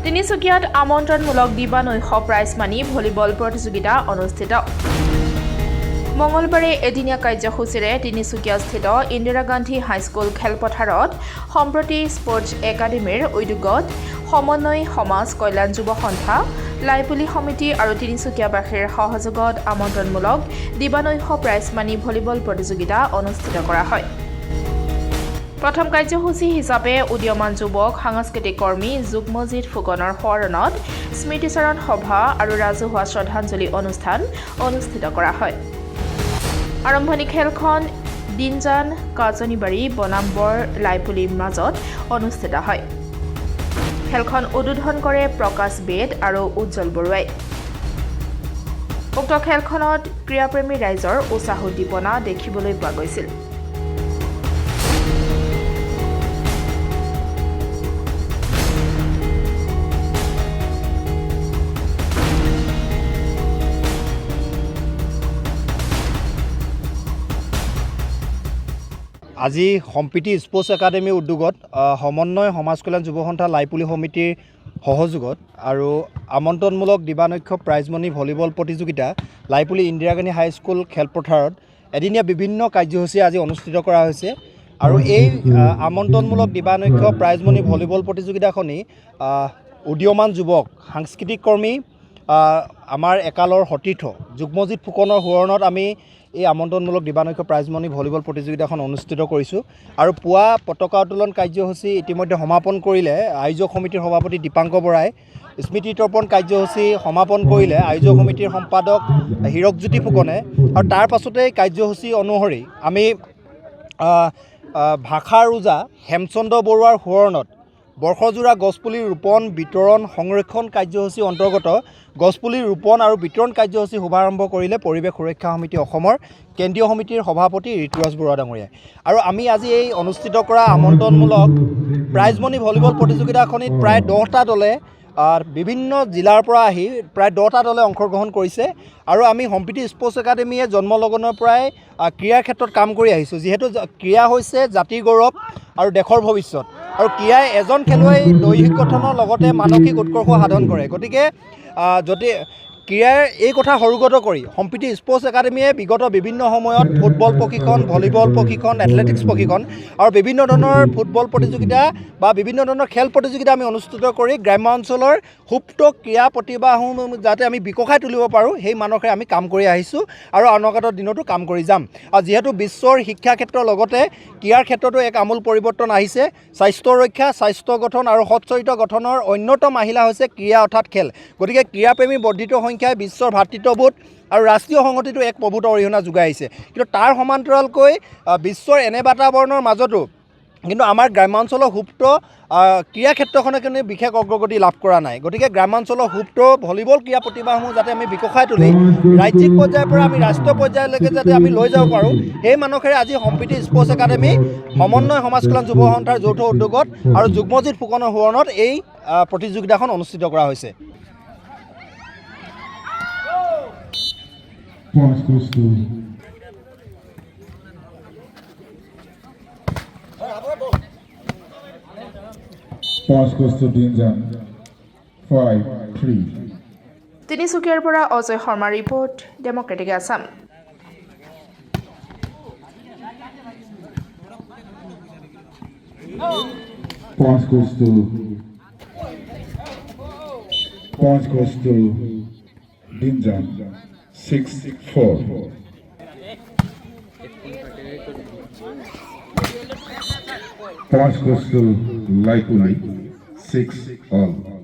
তিনিচুকীয়াত আমন্ত্ৰণমূলক দিবানৈশ prize money volleyball প্ৰতিযোগিতা অনুষ্ঠিত। মঙলবাৰে এদিনীয়া কাৰ্যসূচীৰে তিনিচুকীয়াস্থিত ইন্দিৰা গান্ধী হাইস্কুল খেলপথাৰত সম্প্ৰতি স্পৰ্টছ একাডেমীৰ উদ্যোগত সমন্বয় সমাজ কল্যাণ যুৱ সন্থা, লাইপুলি সমিতি আৰু তিনিচুকীয়াবাসীৰ সহযোগত আমন্ত্ৰণমূলক দিবানৈশ প্ৰাইজ মানি ভলীবল প্ৰতিযোগিতা অনুষ্ঠিত কৰা হয়। প্ৰথম কাৰ্যসূচী হিচাপে উদীয়মান যুৱক সাংস্কৃতিক কৰ্মী যুগ্মজিৎ ফুকনৰ সোঁৱৰণত স্মৃতিচাৰণ সভা আৰু ৰাজহুৱা শ্ৰদ্ধাঞ্জলি অনুষ্ঠান অনুষ্ঠিত কৰা হয়। আৰম্ভণি খেলখন দিনজান কাজনীবাৰী বনামবৰ লাইপুলিৰ মাজত অনুষ্ঠিত হয়। খেলখন উদ্বোধন কৰে প্ৰকাশ বেদ আৰু উজ্জ্বল বৰুৱাই। উক্ত খেলখনত ক্ৰীড়াপ্ৰেমী ৰাইজৰ উৎসাহ উদ্দীপনা দেখিবলৈ পোৱা গৈছিল। আজি সম্প্ৰীতি স্পৰ্টছ একাডেমীৰ উদ্যোগত সমন্বয় সমাজ কল্যাণ যুৱ সন্থা লাইপুলি সমিতিৰ সহযোগত আৰু আমন্ত্ৰণমূলক দিবানৈশ প্ৰাইজমণি ভলীবল প্ৰতিযোগিতা লাইপুলি ইন্দিৰা গান্ধী হাইস্কুল খেলপথাৰত এদিনীয়া বিভিন্ন কাৰ্যসূচী আজি অনুষ্ঠিত কৰা হৈছে। আৰু এই আমন্ত্ৰণমূলক দিবানৈশ প্ৰাইজমণি ভলীবল প্ৰতিযোগিতাখনি উদীয়মান যুৱক সাংস্কৃতিক কৰ্মী আমাৰ একালৰ সতীৰ্থ যুগ্মজিৎ ফুকনৰ সোঁৱৰণত আমি এই আমন্ত্ৰণমূলক দিবানৈশ প্ৰাইজমণি ভলীবল প্ৰতিযোগিতাখন অনুষ্ঠিত কৰিছোঁ। আৰু পুৱা পতাকা উত্তোলন কাৰ্যসূচী ইতিমধ্যে সমাপন কৰিলে আয়োজক সমিতিৰ সভাপতি দীপাংকৰ বৰাই। স্মৃতি তৰ্পণ কাৰ্যসূচী সমাপন কৰিলে আয়োজক সমিতিৰ সম্পাদক হীৰকজ্যোতি ফুকনে। আৰু তাৰ পাছতে কাৰ্যসূচী অনুসৰি আমি ভাষাৰ ওজা হেমচন্দ্ৰ বৰুৱাৰ সোঁৱৰণত বৰ্ষজোৰা গছপুলি ৰোপণ বিতৰণ সংৰক্ষণ কাৰ্যসূচীৰ অন্তৰ্গত গছপুলি ৰোপণ আৰু বিতৰণ কাৰ্যসূচী শুভাৰম্ভ কৰিলে পৰিৱেশ সুৰক্ষা সমিতি অসমৰ কেন্দ্ৰীয় সমিতিৰ সভাপতি ঋতুৰাজ বৰুৱা ডাঙৰীয়াই। আৰু আমি আজি এই অনুষ্ঠিত কৰা আমন্ত্ৰণমূলক প্ৰাইজমণি ভলীবল প্ৰতিযোগিতাখনিত প্ৰায় 10টা দলে বিভিন্ন জিলাৰ পৰা আহি প্ৰায় 10টা দলে অংশগ্ৰহণ কৰিছে। আৰু আমি সম্প্ৰীতি স্পৰ্টছ একাডেমীয়ে জন্মলগ্নৰ পৰাই ক্ৰীড়াৰ ক্ষেত্ৰত কাম কৰি আহিছোঁ, যিহেতু ক্ৰীড়া হৈছে জাতিৰ গৌৰৱ আৰু দেশৰ ভৱিষ্যত। আৰু ক্ৰীড়াই এজন খেলুৱৈ দৈহিক গঠনৰ লগতে মানসিক উৎকৰ্ষ সাধন কৰে। গতিকে যদি ক্ৰীড়াৰ এই কথা সৰুগত কৰি সম্প্ৰীতি স্পৰ্টছ একাডেমীয়ে বিগত বিভিন্ন সময়ত ফুটবল প্ৰশিক্ষণ, ভলীবল প্ৰশিক্ষণ, এথলেটিক্স প্ৰশিক্ষণ আৰু বিভিন্ন ধৰণৰ ফুটবল প্ৰতিযোগিতা বা বিভিন্ন ধৰণৰ খেল প্ৰতিযোগিতা আমি অনুষ্ঠিত কৰি গ্ৰাম্য অঞ্চলৰ সুপ্ত ক্ৰীড়া প্ৰতিভাসমূহ যাতে আমি বিকশাই তুলিব পাৰোঁ সেই মানসেৰে আমি কাম কৰি আহিছোঁ আৰু অনাগত দিনতো কাম কৰি যাম। আৰু যিহেতু বিশ্বৰ শিক্ষা ক্ষেত্ৰৰ লগতে ক্ৰীড়াৰ ক্ষেত্ৰতো এক আমূল পৰিৱৰ্তন আহিছে। স্বাস্থ্য ৰক্ষা, স্বাস্থ্য গঠন আৰু সচ্চৰিত্ৰ গঠনৰ অন্যতম আহিলা হৈছে ক্ৰীড়া অৰ্থাৎ খেল। গতিকে ক্ৰীড়াপ্ৰেমী বৰ্ধিত সংখ্যাই বিশ্বৰ ভাতৃত্ববোধ আৰু ৰাষ্ট্ৰীয় সংহতিটো এক প্ৰভূত অৰিহণা যোগাই আহিছে। কিন্তু তাৰ সমান্তৰালকৈ বিশ্বৰ এনে বাতাবৰণৰ মাজতো কিন্তু আমাৰ গ্ৰাম্যাঞ্চলৰ সুপ্ত ক্ৰীড়া ক্ষেত্ৰখনে কিন্তু বিশেষ অগ্ৰগতি লাভ কৰা নাই। গতিকে গ্ৰাম্যাঞ্চলৰ সুপ্ত ভলীবল ক্ৰীড়া প্ৰতিভাসমূহ যাতে আমি বিকশাই তুলি ৰাজ্যিক পৰ্যায়ৰ পৰা আমি ৰাষ্ট্ৰীয় পৰ্যায়লৈকে যাতে আমি লৈ যাব পাৰোঁ সেই মানসেৰে আজি সম্প্ৰীতি স্পৰ্টছ একাডেমী সমন্বয় সমাজ কল্যাণ যুৱ সন্থাৰ যৌথ উদ্যোগত আৰু যুগ্মজিৎ ফুকনৰ সোঁৱৰণত এই প্ৰতিযোগিতাখন অনুষ্ঠিত কৰা হৈছে। তিনিচুকীয়াৰ পৰা অজয় শৰ্মাৰ report, democratic Assam. Point goes to Dinjan, 6-4. Point goes to Laikuli, 6-all.